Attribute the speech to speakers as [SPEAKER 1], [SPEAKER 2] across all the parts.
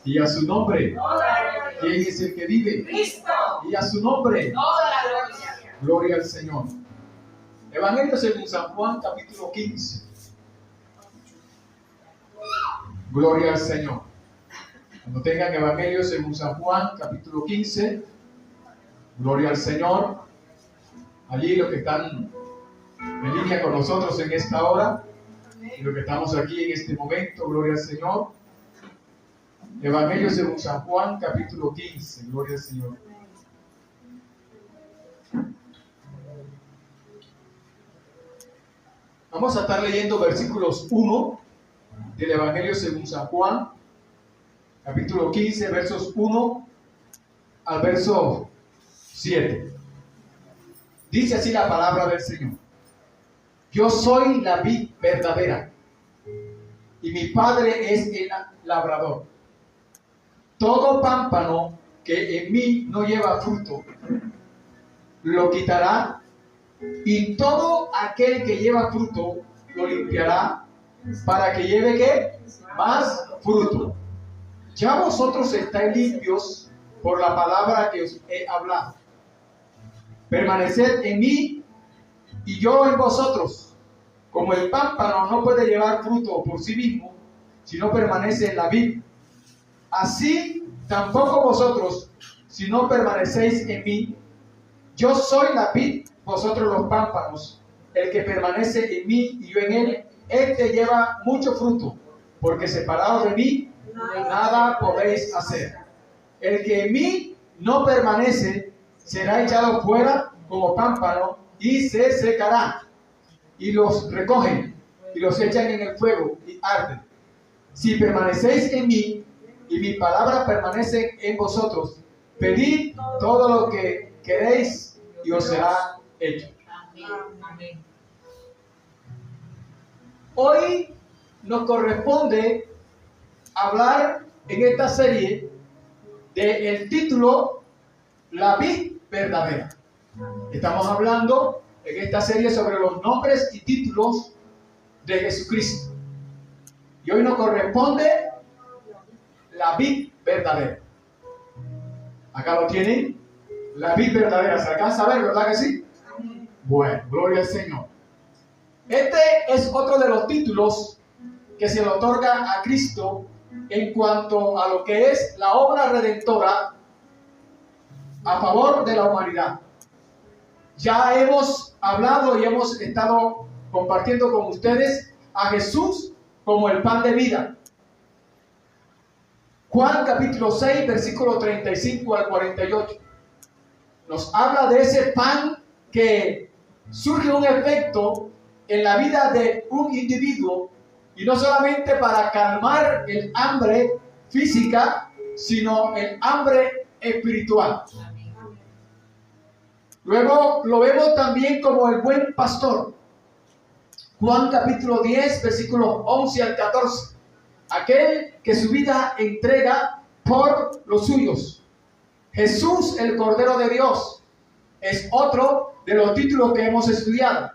[SPEAKER 1] Y a su nombre.
[SPEAKER 2] toda la gloria.
[SPEAKER 1] ¿Quién es el que vive?
[SPEAKER 2] Cristo.
[SPEAKER 1] Y a su nombre.
[SPEAKER 2] Toda la gloria.
[SPEAKER 1] Gloria al Señor. Evangelio según San Juan, capítulo 15. Gloria al Señor. Cuando tengan Evangelio según San Juan, capítulo 15. Gloria al Señor. Allí los que están en línea con nosotros en esta hora y los que estamos aquí en este momento, gloria al Señor. Evangelio según San Juan, capítulo 15. Gloria al Señor. Vamos a estar leyendo versículos 1 del Evangelio según San Juan, capítulo 15, versos 1 al verso 7. Dice así la palabra del Señor. Yo soy la vid verdadera y mi Padre es el labrador. Todo pámpano que en mí no lleva fruto, lo quitará, y todo aquel que lleva fruto, lo limpiará, para que lleve ¿qué? Más fruto. Ya vosotros estáis limpios por la palabra que os he hablado. Permaneced en mí y yo en vosotros. Como el pámpano no puede llevar fruto por sí mismo, si no permanece en la vid, así tampoco vosotros, si no permanecéis en mí. Yo soy la vid, vosotros los pámpanos. El que permanece en mí y yo en él, este lleva mucho fruto, porque separados de mí, nada podéis hacer. El que en mí no permanece, será echado fuera como pámpano y se secará. Y los recogen y los echan en el fuego y arden. Si permanecéis en mí y mi palabra permanece en vosotros, pedid todo lo que queréis y os será hecho.
[SPEAKER 2] Amén.
[SPEAKER 1] Hoy nos corresponde hablar en esta serie del título La vid verdadera. Estamos hablando en esta serie sobre los nombres y títulos de Jesucristo. Y hoy nos corresponde la vid verdadera. Acá lo tienen, la vid verdadera. ¿Se alcanza a ver, verdad que sí? Bueno, gloria al Señor. Este es otro de los títulos que se le otorga a Cristo en cuanto a lo que es la obra redentora a favor de la humanidad. Ya hemos hablado y hemos estado compartiendo con ustedes a Jesús como el pan de vida. Juan capítulo 6, versículo 35 al 48. Nos habla de ese pan que surge un efecto en la vida de un individuo, y no solamente para calmar el hambre física, sino el hambre espiritual. Luego lo vemos también como el buen pastor. Juan capítulo 10, versículos 11 al 14. Aquel que su vida entrega por los suyos. Jesús, el Cordero de Dios, es otro de los títulos que hemos estudiado.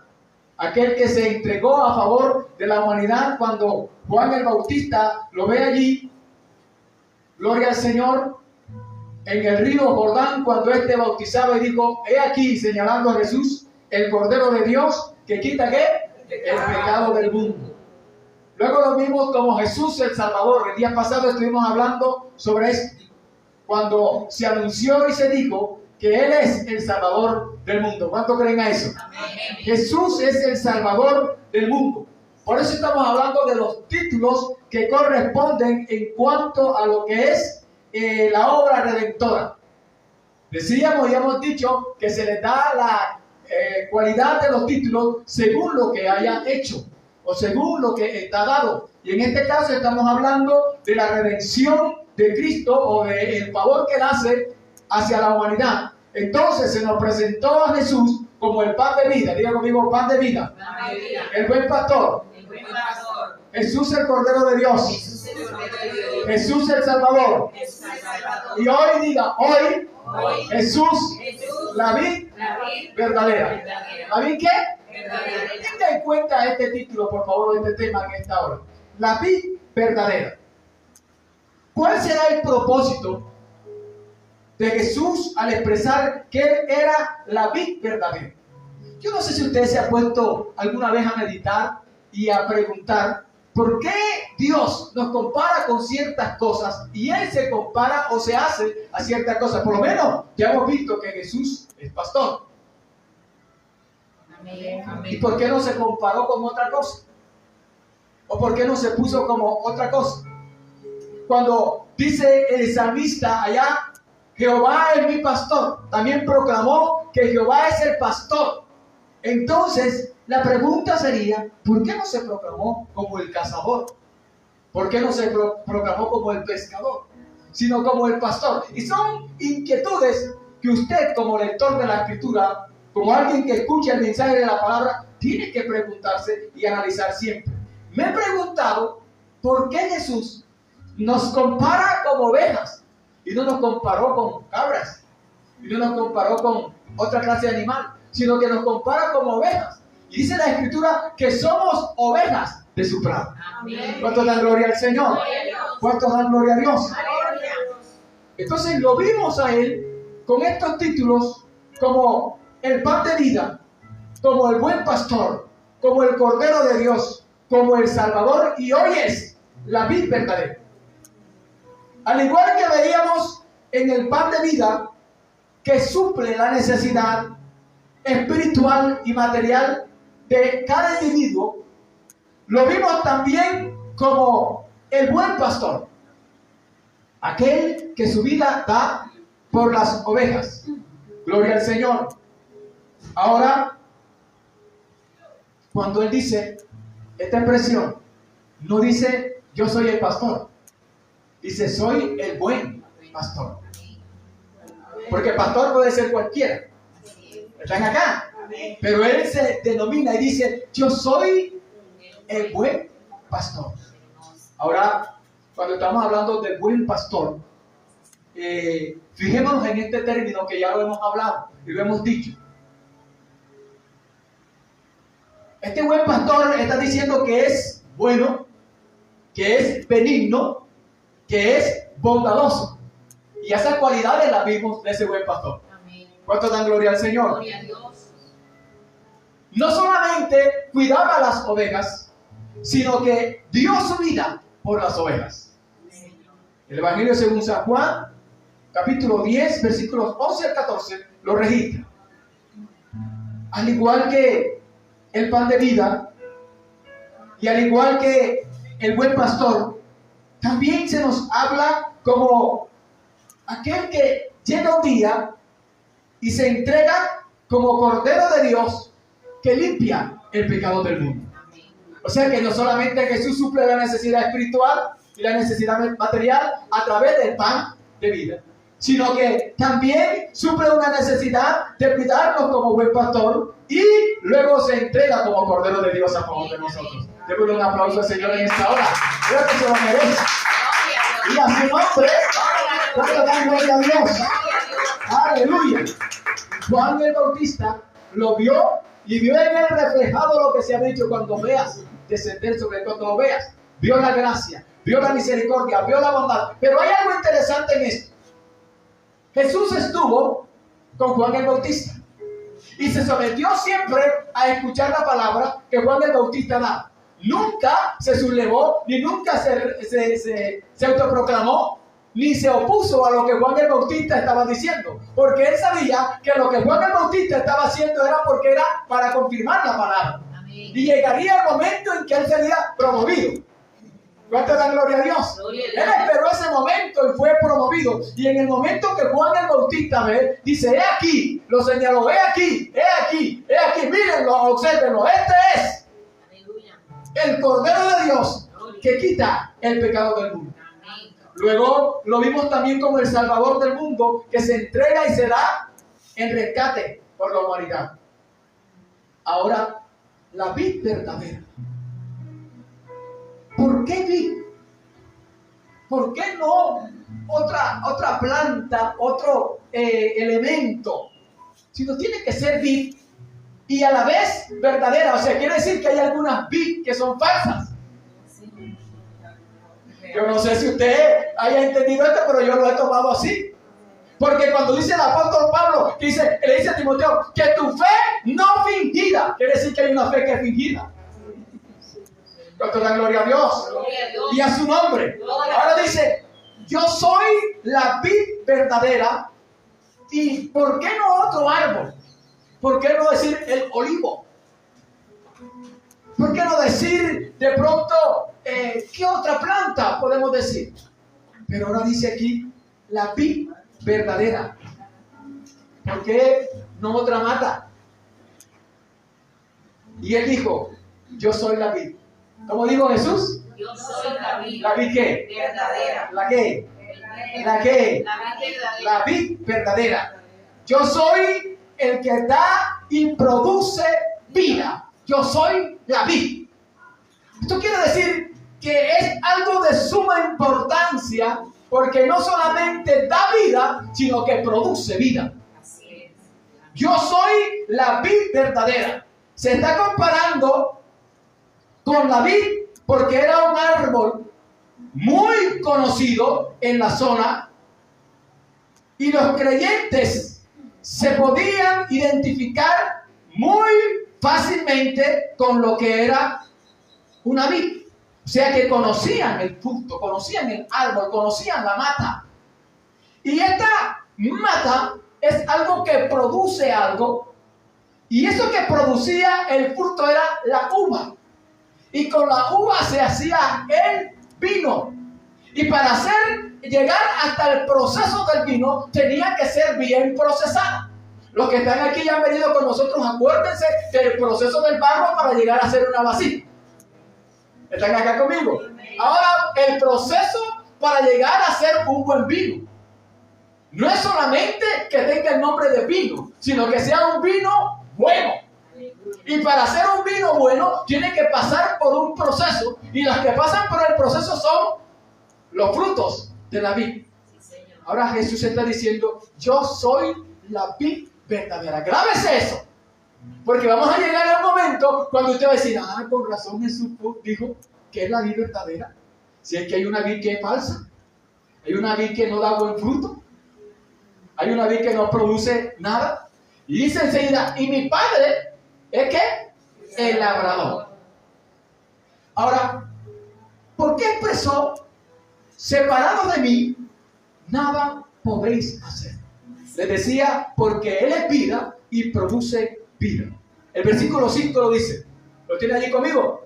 [SPEAKER 1] Aquel que se entregó a favor de la humanidad cuando Juan el Bautista lo ve allí. Gloria al Señor. En el río Jordán, cuando éste bautizaba y dijo, he aquí, señalando a Jesús, el Cordero de Dios, que quita ¿qué? El pecado del mundo. Luego lo vimos como Jesús el Salvador. El día pasado estuvimos hablando sobre esto, cuando se anunció y se dijo que Él es el Salvador del mundo. ¿Cuánto creen a eso?
[SPEAKER 2] Amén.
[SPEAKER 1] Jesús es el Salvador del mundo. Por eso estamos hablando de los títulos que corresponden en cuanto a lo que es la obra redentora. Decíamos y hemos dicho que se les da la cualidad de los títulos según lo que hayan hecho o según lo que está dado. Y en este caso estamos hablando de la redención de Cristo o del favor que Él hace hacia la humanidad. Entonces se nos presentó a Jesús como el pan de vida. Diga conmigo, pan de vida. El buen pastor. Jesús el Cordero de Dios. Jesús el Salvador. Y hoy diga, hoy Jesús, la vid verdadera. ¿La vid qué? Tenga en cuenta este título, por favor, de este tema en esta hora. La vid verdadera. ¿Cuál será el propósito de Jesús al expresar que Él era la vid verdadera? Yo no sé si usted se ha puesto alguna vez a meditar y a preguntar por qué Dios nos compara con ciertas cosas y Él se compara o se hace a ciertas cosas. Por lo menos ya hemos visto que Jesús es pastor.
[SPEAKER 2] Amén.
[SPEAKER 1] ¿Y por qué no se comparó con otra cosa? ¿O por qué no se puso como otra cosa? Cuando dice el salmista allá, Jehová es mi pastor, también proclamó que Jehová es el pastor. Entonces, la pregunta sería, ¿por qué no se proclamó como el cazador? ¿Por qué no se proclamó como el pescador? Sino como el pastor. Y son inquietudes que usted, como lector de la Escritura, como alguien que escucha el mensaje de la palabra, tiene que preguntarse y analizar siempre. Me he preguntado, ¿por qué Jesús nos compara como ovejas y no nos comparó con cabras y no nos comparó con otra clase de animal, sino que nos compara como ovejas? Y dice la Escritura que somos ovejas de su prado.
[SPEAKER 2] Amén.
[SPEAKER 1] ¿Cuántos dan gloria al Señor?
[SPEAKER 2] Gloria a Dios.
[SPEAKER 1] ¿Cuántos dan gloria a Dios?
[SPEAKER 2] Gloria.
[SPEAKER 1] Entonces lo vimos a Él con estos títulos como el pan de vida, como el buen pastor, como el Cordero de Dios, como el Salvador, y hoy es la vid verdadera. Al igual que veíamos en el pan de vida, que suple la necesidad espiritual y material de cada individuo, lo vimos también como el buen pastor, aquel que su vida da por las ovejas. Gloria al Señor. Ahora, cuando Él dice esta expresión, no dice yo soy el pastor, dice soy el buen pastor. Porque pastor puede ser cualquiera. Están acá. Pero Él se denomina y dice yo soy el buen pastor. Ahora, cuando estamos hablando del buen pastor, fijémonos en este término que ya lo hemos hablado y lo hemos dicho. Este buen pastor está diciendo que es bueno, que es benigno, que es bondadoso. Y esas cualidades las vimos de ese buen pastor.
[SPEAKER 2] Amén.
[SPEAKER 1] ¿Cuántos dan gloria al Señor?
[SPEAKER 2] Gloria a Dios.
[SPEAKER 1] No solamente cuidaba a las ovejas, sino que dio su vida por las ovejas. El Evangelio según San Juan, capítulo 10, versículos 11 al 14, lo registra. Al igual que el pan de vida, y al igual que el buen pastor, también se nos habla como aquel que llega un día y se entrega como Cordero de Dios que limpia el pecado del mundo. O sea que no solamente Jesús suple la necesidad espiritual y la necesidad material a través del pan de vida, sino que también suple una necesidad de cuidarnos como buen pastor y luego se entrega como Cordero de Dios a favor de nosotros. Démosle un aplauso al Señor en esta hora. Creo que se lo merece. Y a su nombre, ¿cuánto dan gloria a Dios? Aleluya. Juan el Bautista lo vio y vio en él reflejado lo que se ha dicho cuando veas descender sobre cuando lo veas. Vio la gracia, vio la misericordia, vio la bondad. Pero hay algo interesante en esto. Jesús estuvo con Juan el Bautista y se sometió siempre a escuchar la palabra que Juan el Bautista da. Nunca se sublevó, ni nunca se autoproclamó, ni se opuso a lo que Juan el Bautista estaba diciendo, porque él sabía que lo que Juan el Bautista estaba haciendo era porque era para confirmar la palabra.
[SPEAKER 2] Amén.
[SPEAKER 1] Y llegaría el momento en que él sería promovido. ¿Cuánto dan gloria a Dios?
[SPEAKER 2] Gloria a Dios.
[SPEAKER 1] Él esperó ese momento y fue promovido. Y en el momento que Juan el Bautista ve, dice, he aquí, lo señaló, he aquí, mírenlo, obsérvenlo, este es
[SPEAKER 2] Aleluya.
[SPEAKER 1] el Cordero de Dios que quita el pecado del mundo.
[SPEAKER 2] Amén.
[SPEAKER 1] Luego lo vimos también como el Salvador del mundo, que se entrega y se da en rescate por la humanidad. Ahora, la vid verdadera. ¿Por qué vid? ¿Por qué no otra planta, otro elemento? Sino tiene que ser vid y a la vez verdadera. O sea, quiere decir que hay algunas vid que son falsas. Yo no sé si usted haya entendido esto, pero yo lo he tomado así. Porque cuando dice el apóstol Pablo, le dice a Timoteo, que tu fe no fingida, quiere decir que hay una fe que es fingida. ¿Cuánto da gloria a Dios? Y a su nombre. Ahora dice, yo soy la vid verdadera. ¿Y por qué no otro árbol? ¿Por qué no decir el olivo? ¿Por qué no decir de pronto qué otra planta podemos decir? Pero ahora dice aquí la vid verdadera. ¿Por qué no otra mata? Y él dijo, yo soy la vid. ¿Cómo dijo Jesús?
[SPEAKER 2] Yo soy la vid.
[SPEAKER 1] ¿La vid qué?
[SPEAKER 2] Verdadera.
[SPEAKER 1] ¿La qué? ¿La qué? La vid verdadera. Yo soy el que da y produce vida. Yo soy la vid. Esto quiere decir que es algo de suma importancia porque no solamente da vida, sino que produce vida.
[SPEAKER 2] Así es.
[SPEAKER 1] Yo soy la vid verdadera. Se está comparando con la vid porque era un árbol muy conocido en la zona y los creyentes se podían identificar muy fácilmente con lo que era una vid. O sea que conocían el fruto, conocían el árbol, conocían la mata. Y esta mata es algo que produce algo. Y eso que producía el fruto era la uva. Y con la uva se hacía el vino. Y para llegar hasta el proceso del vino, tenía que ser bien procesada. Los que están aquí y han venido con nosotros, acuérdense del proceso del barro para llegar a ser una vasija. ¿Están acá conmigo? Ahora, el proceso para llegar a ser un buen vino. No es solamente que tenga el nombre de vino, sino que sea un vino bueno. Y para hacer un vino bueno, tiene que pasar por un proceso. Y los que pasan por el proceso son los frutos de la vid. Ahora Jesús está diciendo, yo soy la vid verdadera. Grábese eso. Porque vamos a llegar a un momento cuando usted va a decir, con razón Jesús dijo que es la vid verdadera. Si es que hay una vid que es falsa, hay una vid que no da buen fruto, hay una vid que no produce nada. Y dice enseguida, y mi padre es que el labrador. Ahora, ¿por qué expresó, separado de mí, nada podéis hacer? Les decía, porque Él es vida y produce vida. El versículo 5 lo dice. ¿Lo tiene allí conmigo?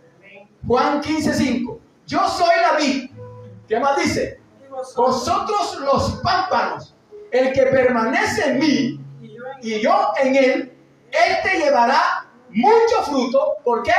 [SPEAKER 1] Juan 15:5. Yo soy la vid. ¿Qué más dice? Vosotros los pámpanos. El que permanece en mí y yo en él, este llevará mucho fruto. ¿Por qué?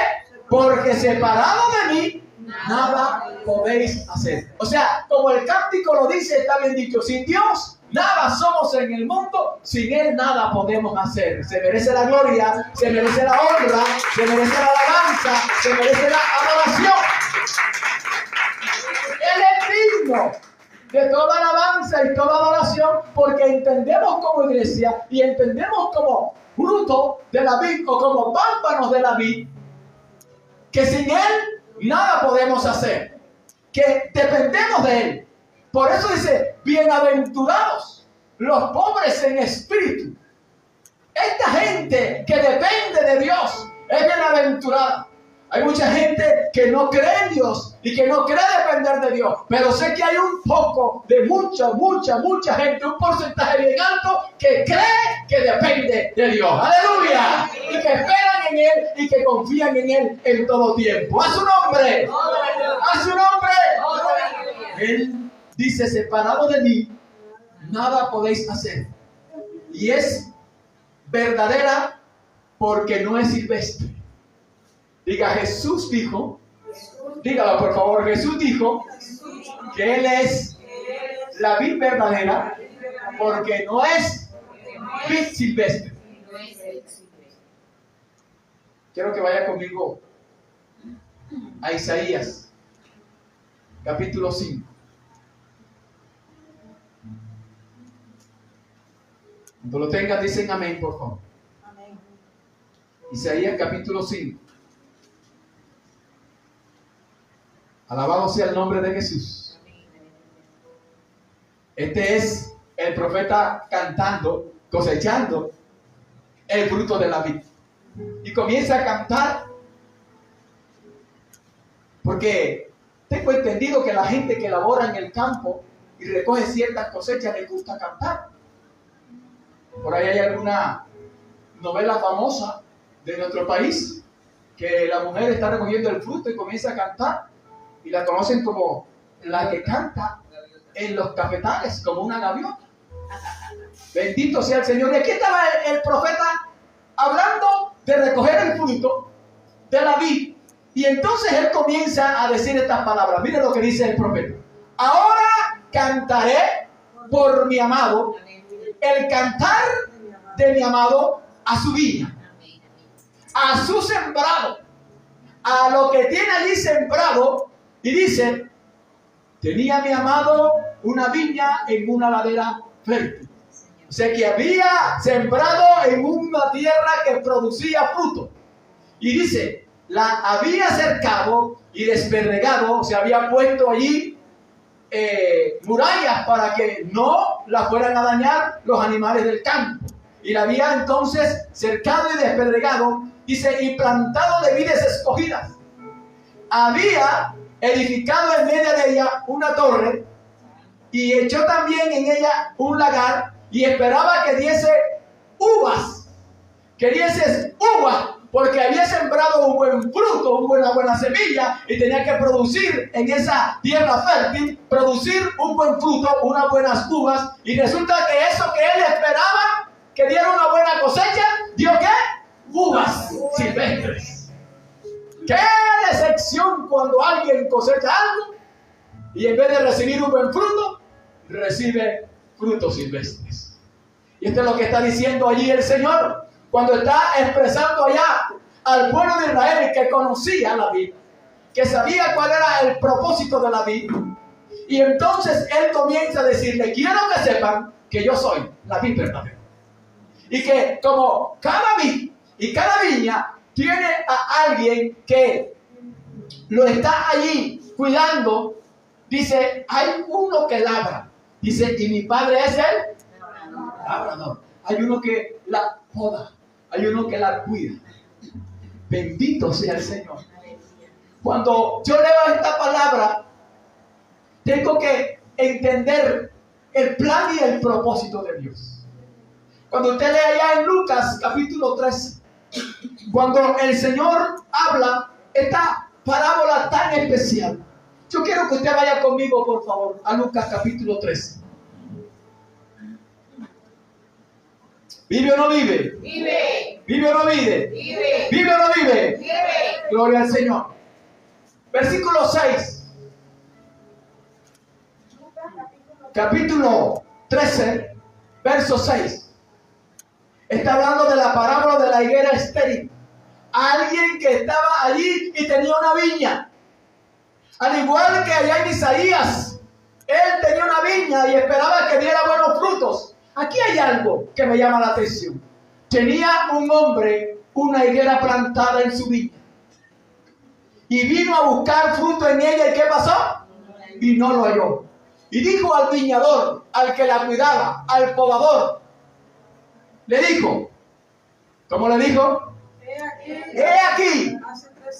[SPEAKER 1] Porque separado de mí, nada podéis hacer. O sea, como el cántico lo dice, está bien dicho, sin Dios nada somos en el mundo, sin Él nada podemos hacer. Se merece la gloria, se merece la honra, se merece la alabanza, se merece la adoración. Él es digno de toda alabanza y toda adoración, porque entendemos como iglesia y entendemos como fruto de la vid o como pámpanos de la vid, que sin Él nada podemos hacer, que dependemos de Él. Por eso dice, bienaventurados los pobres en espíritu. Esta gente que depende de Dios es bienaventurada. Hay mucha gente que no cree en Dios y que no cree depender de Dios. Pero sé que hay un poco de mucha gente, un porcentaje bien alto que cree que depende de Dios. ¡Aleluya! Y que esperan en Él y que confían en Él en todo tiempo. ¡A su nombre! ¡A su nombre! Él dice, separado de mí, nada podéis hacer. Y es verdadera porque no es silvestre. Diga, Jesús dijo, dígalo por favor, Jesús dijo que Él es la vid verdadera porque no es vid silvestre. Quiero que vaya conmigo a Isaías, capítulo 5. Cuando lo tengan, dicen amén, por favor. Amén. Isaías, capítulo 5. Alabado sea el nombre de Jesús. Este es el profeta cantando, cosechando el fruto de la vid. Y comienza a cantar porque tengo entendido que la gente que labora en el campo y recoge ciertas cosechas les gusta cantar. Por ahí hay alguna novela famosa de nuestro país que la mujer está recogiendo el fruto y comienza a cantar y la conocen como la que canta en los cafetales, como una gaviota. Bendito sea el Señor. Y aquí estaba el profeta hablando de recoger el fruto de la vid. Y entonces él comienza a decir estas palabras. Mire lo que dice el profeta. Ahora cantaré por mi amado, el cantar de mi amado a su viña, a su sembrado, a lo que tiene allí sembrado. Y dice, tenía mi amado una viña en una ladera fértil. O sea que había sembrado en una tierra que producía fruto. Y dice, la había cercado y despedregado, se había puesto allí murallas para que no la fueran a dañar los animales del campo. Y la había entonces cercado y despedregado, dice, y plantado de vides escogidas. Había edificado en medio de ella una torre y echó también en ella un lagar y esperaba que diese uvas, porque había sembrado un buen fruto, una buena semilla y tenía que producir en esa tierra fértil, producir un buen fruto, unas buenas uvas. Y resulta que eso que él esperaba, que diera una buena cosecha, dio ¿qué? Uvas silvestres. ¡Qué decepción cuando alguien cosecha algo y en vez de recibir un buen fruto, recibe frutos silvestres! Y esto es lo que está diciendo allí el Señor cuando está expresando allá al pueblo de Israel que conocía la vid, que sabía cuál era el propósito de la vid. Y entonces él comienza a decirle, quiero que sepan que yo soy la vid verdadera. Y que como cada vid y cada viña tiene a alguien que lo está allí cuidando, dice, hay uno que labra. Dice, y mi padre es el labrador. Hay uno que la poda, hay uno que la cuida. Bendito sea el Señor. Cuando yo leo esta palabra, tengo que entender el plan y el propósito de Dios. Cuando usted lee allá en Lucas capítulo 13, cuando el Señor habla esta parábola tan especial, yo quiero que usted vaya conmigo, por favor, a Lucas capítulo 13. ¿Vive o no vive?
[SPEAKER 2] Vive.
[SPEAKER 1] ¿Vive o no vive?
[SPEAKER 2] Vive.
[SPEAKER 1] ¿Vive o no vive?
[SPEAKER 2] Vive.
[SPEAKER 1] Gloria al Señor. Versículo 6. Capítulo 13, verso 6. Está hablando de la parábola de la higuera estéril. Alguien que estaba allí y tenía una viña. Al igual que allá en Isaías, él tenía una viña y esperaba que diera buenos frutos. Aquí hay algo que me llama la atención. Tenía un hombre una higuera plantada en su viña. Y vino a buscar fruto en ella. ¿Y qué pasó? Y no lo halló. Y dijo al viñador, al que la cuidaba, al podador, le dijo, ¿cómo le dijo? He aquí,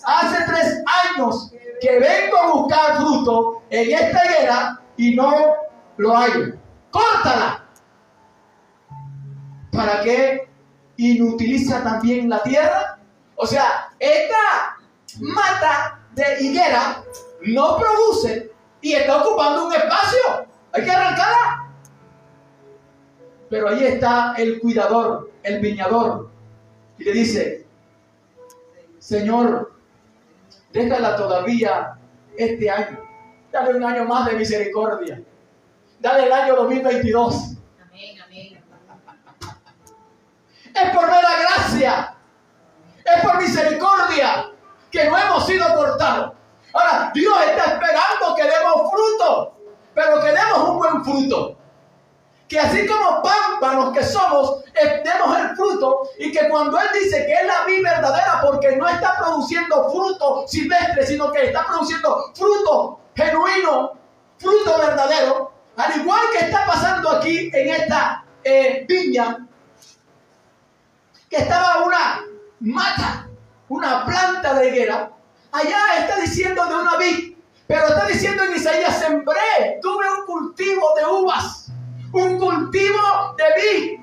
[SPEAKER 1] hace 3 años que vengo a buscar fruto en esta higuera y no lo hallo. ¡Córtala! ¿Para qué inutiliza también la tierra? O sea, esta mata de higuera no produce y está ocupando un espacio. Hay que arrancarla. Pero ahí está el cuidador, el viñador, y le dice, Señor, déjala todavía este año. Dale un año más de misericordia. Dale el año 2022.
[SPEAKER 2] Amén, amén.
[SPEAKER 1] Es por mera gracia, es por misericordia que no hemos sido cortados. Ahora, Dios está esperando que demos fruto, pero que demos un buen fruto. Que así como pámpanos que somos, demos el fruto, y que cuando Él dice que es la vid verdadera, porque no está produciendo fruto silvestre, sino que está produciendo fruto genuino, fruto verdadero, Al igual que está pasando aquí en esta viña, que estaba una mata, una planta de higuera, allá está diciendo de una vid, pero está diciendo en Isaías, sembré, tuve un cultivo de uvas, un cultivo de vid.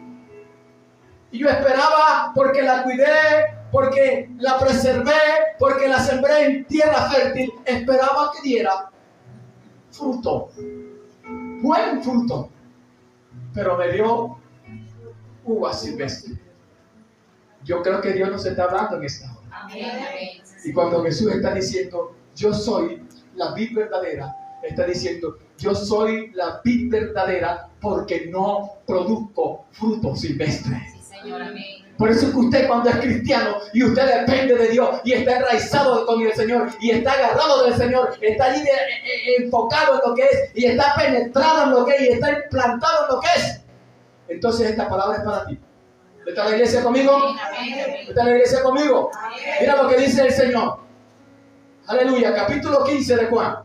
[SPEAKER 1] Y yo esperaba, porque la cuidé, porque la preservé, porque la sembré en tierra fértil, esperaba que diera fruto, buen fruto, pero me dio uvas silvestres. Yo creo que Dios nos está hablando en esta hora.
[SPEAKER 2] Amén.
[SPEAKER 1] Y cuando Jesús está diciendo, yo soy la vid verdadera, está diciendo, yo soy la vid verdadera porque no produzco frutos silvestres.
[SPEAKER 2] Sí, Señor, amén.
[SPEAKER 1] Por eso es que usted, cuando es cristiano y usted depende de Dios y está enraizado con el Señor y está agarrado del Señor, está allí enfocado en lo que es y está penetrado en lo que es y está implantado en lo que es, entonces esta palabra es para ti. ¿Está la iglesia conmigo? ¿Está la iglesia conmigo? Mira lo que dice el Señor. Aleluya, capítulo 15 de Juan.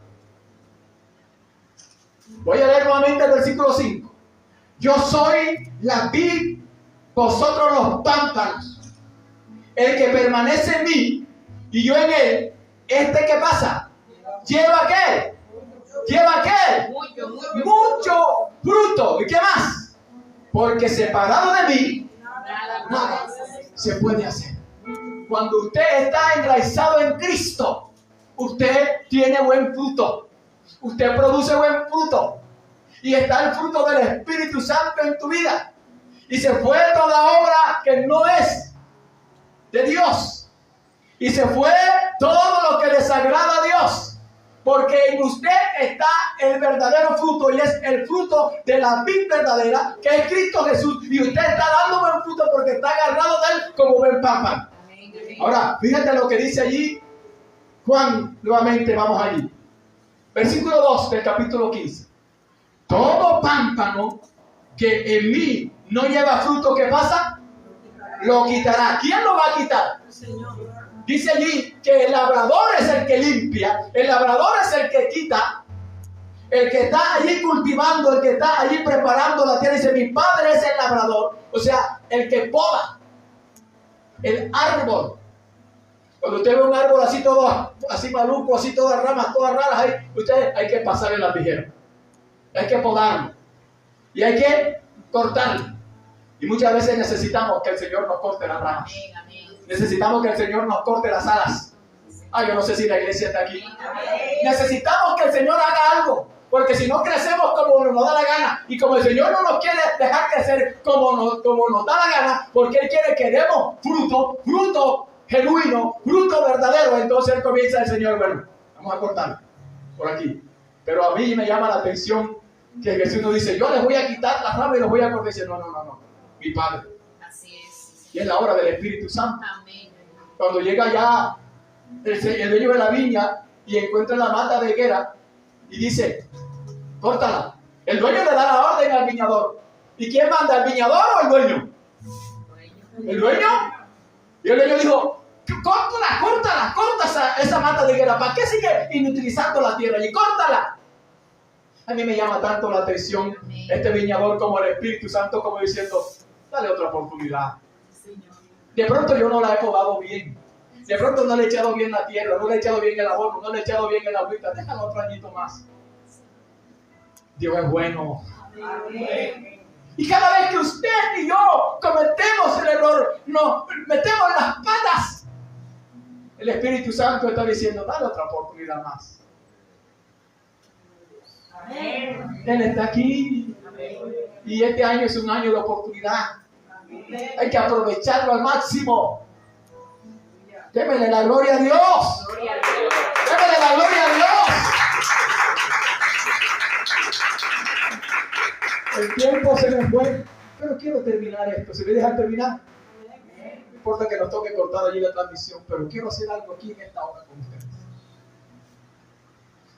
[SPEAKER 1] Voy a leer nuevamente el versículo 5. Yo soy la vid, vosotros los pámpanos. El que permanece en mí y yo en él, ¿qué pasa? ¿Lleva qué? ¿Lleva qué? Mucho fruto. ¿Y qué más? Porque separado de mí, nada se puede hacer. Cuando usted está enraizado en Cristo, usted tiene buen fruto. Usted produce buen fruto. Y está el fruto del Espíritu Santo en tu vida. Y se fue toda obra que no es de Dios. Y se fue todo lo que desagrada a Dios. Porque en usted está el verdadero fruto. Y es el fruto de la vid verdadera, que es Cristo Jesús. Y usted está dando buen fruto porque está agarrado de él como buen pámpano. Ahora, fíjate lo que dice allí Juan. Nuevamente vamos allí. Versículo 2 del capítulo 15. Todo pámpano que en mí no lleva fruto, ¿qué pasa? Lo quitará. ¿Quién lo va a quitar? El Señor. Dice allí que el labrador es el que limpia, el labrador es el que quita, el que está allí cultivando, el que está allí preparando la tierra. Dice, mi padre es el labrador, o sea, el que poda el árbol. Cuando usted ve un árbol así todo, así maluco, así todas ramas, todas raras, ahí, usted hay que pasarle la tijera, hay que podarlo y hay que cortarlo. Y muchas veces necesitamos que el Señor nos corte las ramas. Necesitamos que el Señor nos corte las alas. Yo no sé si la iglesia está aquí. Necesitamos que el Señor haga algo, porque si no crecemos como nos da la gana, y como el Señor no nos quiere dejar crecer como nos da la gana, porque Él quiere que demos fruto genuino, fruto verdadero, entonces Él comienza el Señor, bueno, vamos a cortar por aquí. Pero a mí me llama la atención que Jesús nos dice, yo les voy a quitar las ramas y los voy a cortar. Dice, no, mi Padre.
[SPEAKER 2] Así es.
[SPEAKER 1] Y es la obra del Espíritu Santo.
[SPEAKER 2] Amén.
[SPEAKER 1] Cuando llega ya el dueño de la viña y encuentra la mata de higuera y dice, córtala. El dueño le da la orden al viñador. ¿Y quién manda, el viñador o el dueño? ¿El dueño? Y el dueño dijo, corta esa mata de higuera. ¿Para qué sigue inutilizando la tierra? Y córtala. A mí me llama tanto la atención este viñador como el Espíritu Santo, como diciendo, dale otra oportunidad. De pronto yo no la he podado bien. De pronto no le he echado bien la tierra, no le he echado bien el abono, no le he echado bien el agüita. Déjalo otro añito más. Dios es bueno. Amén. Y cada vez que usted y yo cometemos el error, nos metemos las patas, el Espíritu Santo está diciendo, dale otra oportunidad más. Amén. Él está aquí. Amén. Y este año es un año de oportunidad. Amén. Hay que aprovecharlo al máximo. Démele la gloria a Dios. Démele la gloria a Dios. El tiempo se me fue, pero quiero terminar esto. ¿Se me dejan terminar? No importa que nos toque cortar allí la transmisión, pero quiero hacer algo aquí en esta hora con ustedes.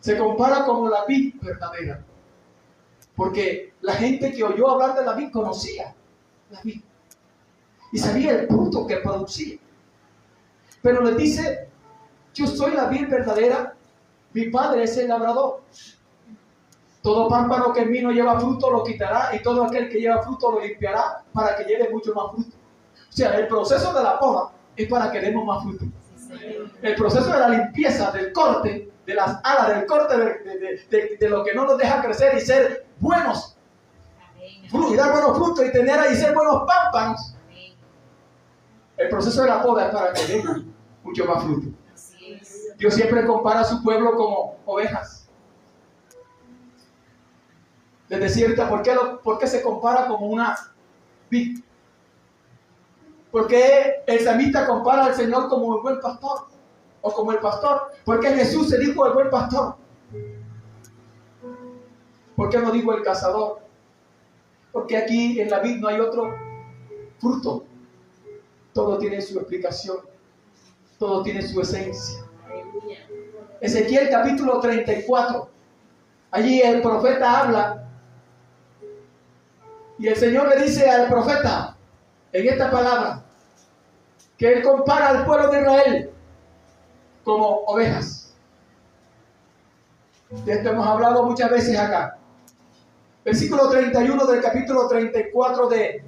[SPEAKER 1] Se compara como la vid verdadera, porque la gente que oyó hablar de la vid conocía la vid y sabía el fruto que producía. Pero le dice, yo soy la vid verdadera, mi padre es el labrador. Todo pámpano que en mí no lleva fruto lo quitará, y todo aquel que lleva fruto lo limpiará para que lleve mucho más fruto. O sea, el proceso de la poda es para que demos más fruto. El proceso de la limpieza, del corte, de las alas, del corte de lo que no nos deja crecer y ser buenos frutos, y dar buenos frutos y tener ahí ser buenos pámpanos. El proceso de la poda es para que demos mucho más fruto. Dios siempre compara a su pueblo como ovejas. Les decía, ¿por qué se compara como una vid? Porque el salmista compara al Señor como el buen pastor, o como el pastor. Porque Jesús se dijo el buen pastor. ¿Por qué no dijo el cazador? Porque aquí en la vid no hay otro fruto. Todo tiene su explicación, todo tiene su esencia. Ezequiel capítulo 34. Allí el profeta habla y el Señor le dice al profeta en esta palabra que él compara al pueblo de Israel como ovejas. De esto hemos hablado muchas veces acá. Versículo 31 del capítulo 34 de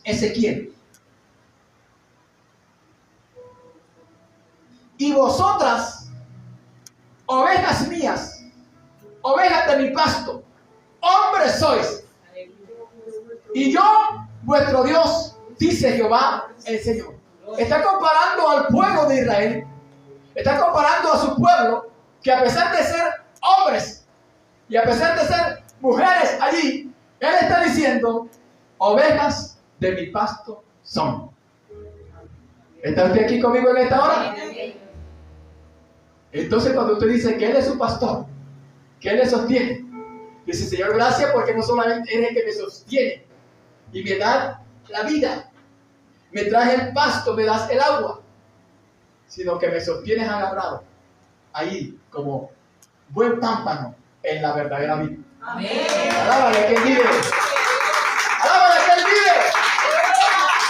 [SPEAKER 1] Ezequiel. Y vosotras, ovejas mías, ovejas de mi pasto, hombres sois. Y yo, vuestro Dios, dice Jehová el Señor. Está comparando al pueblo de Israel. Está comparando a su pueblo que a pesar de ser hombres y a pesar de ser mujeres allí, Él está diciendo, ovejas de mi pasto son. ¿Está usted aquí conmigo en esta hora? Entonces cuando usted dice que Él es su pastor, que Él le sostiene, dice, Señor, gracias porque no solamente eres el que me sostiene y me da la vida, me traes el pasto, me das el agua, sino que me sostienes agarrado ahí como buen pámpano en la verdadera vida.
[SPEAKER 2] Amén.
[SPEAKER 1] Alábale que Él vive. Alábale que Él vive.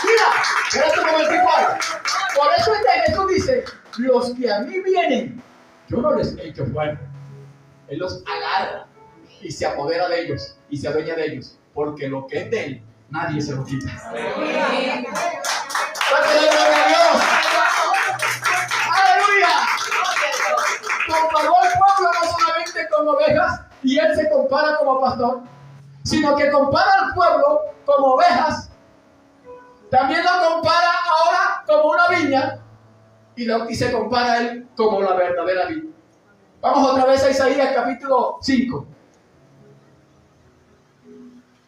[SPEAKER 1] Mira, espérate un momentico. Por eso es que Jesús dice, los que a mí vienen, yo no les echo fuera. Él los agarra y se apodera de ellos y se adueña de ellos, porque lo que es de Él, nadie se lo quita.
[SPEAKER 2] Amén.
[SPEAKER 1] ¡Dale gloria a Dios! ¡Aleluya! Comparó al pueblo no solamente con ovejas, y Él se compara como pastor, sino que compara al pueblo como ovejas. También lo compara ahora como una viña y se compara a Él como la verdadera vida. Vamos otra vez a Isaías capítulo 5.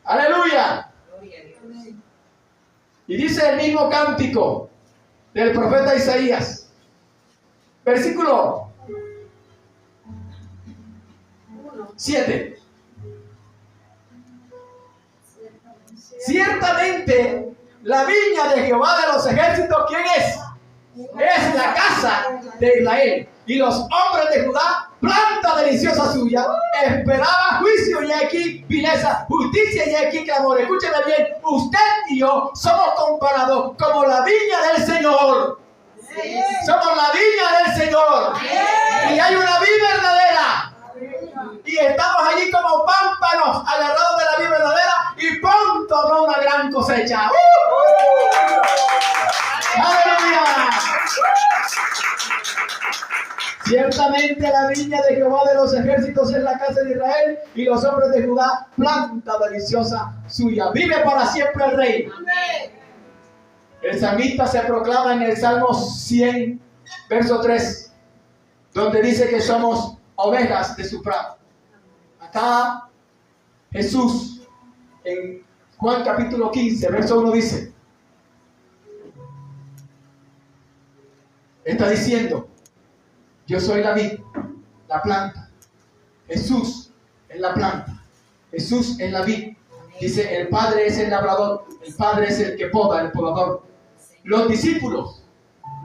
[SPEAKER 1] ¡Aleluya! Y dice el mismo cántico del profeta Isaías, versículo 7. Ciertamente la viña de Jehová de los ejércitos, ¿quién es? Es la casa de Israel. Y los hombres de Judá, planta deliciosa suya, esperaba juicio y aquí vileza, justicia y aquí clamor. Escúcheme bien, usted y yo somos comparados como la viña del Señor. Sí. Somos la viña del Señor. Sí. Y hay una vid verdadera. Y estamos allí como pámpanos agarrados de la vid verdadera y pronto habrá una gran cosecha. ¡Aleluya! Ciertamente la viña de Jehová de los ejércitos es la casa de Israel y los hombres de Judá planta deliciosa suya. Vive para siempre el Rey. Amén. El salmista se proclama en el Salmo 100, verso 3, donde dice que somos ovejas de su prado. Acá Jesús en Juan capítulo 15, verso 1 dice, está diciendo, yo soy la vid, la planta. Jesús es la planta. Jesús es la vid. Dice, el Padre es el labrador. El Padre es el que poda, el podador. Los discípulos,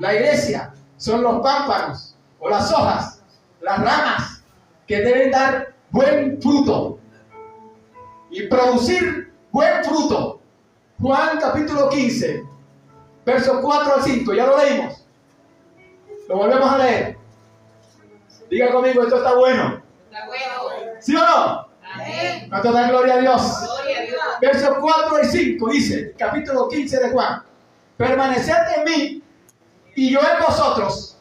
[SPEAKER 1] la iglesia, son los pámpanos o las hojas, las ramas que deben dar buen fruto y producir buen fruto. Juan capítulo 15, versos 4 al 5. Ya lo leímos. Lo volvemos a leer. Diga conmigo, esto está bueno.
[SPEAKER 2] Está bueno.
[SPEAKER 1] ¿Sí o no?
[SPEAKER 2] Amén.
[SPEAKER 1] ¿Cuánto da gloria a Dios?
[SPEAKER 2] Gloria a Dios.
[SPEAKER 1] Versos 4 y 5 dice, capítulo 15 de Juan, permaneced en mí y yo en vosotros.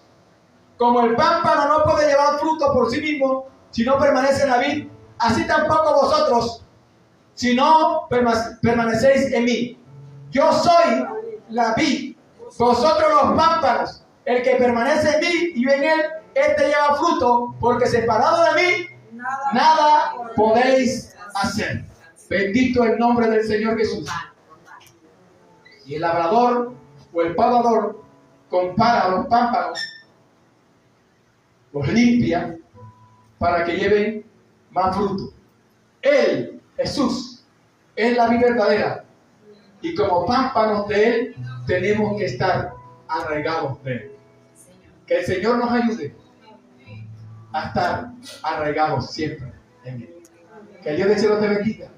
[SPEAKER 1] Como el pámpano no puede llevar fruto por sí mismo si no permanece en la vid, así tampoco vosotros, si no permanecéis en mí. Yo soy la vid, vosotros los pámpanos. El que permanece en mí y yo en él, este lleva fruto, porque separado de mí, nada podéis hacer. Bendito el nombre del Señor Jesús. Y el labrador o el podador compara a los pámpanos, los limpia para que lleven más fruto. Él, Jesús, es la vida verdadera. Y como pámpanos de Él, tenemos que estar arraigados de Él. Que el Señor nos ayude a estar arraigados siempre en Él. Que el Dios del cielo te bendiga.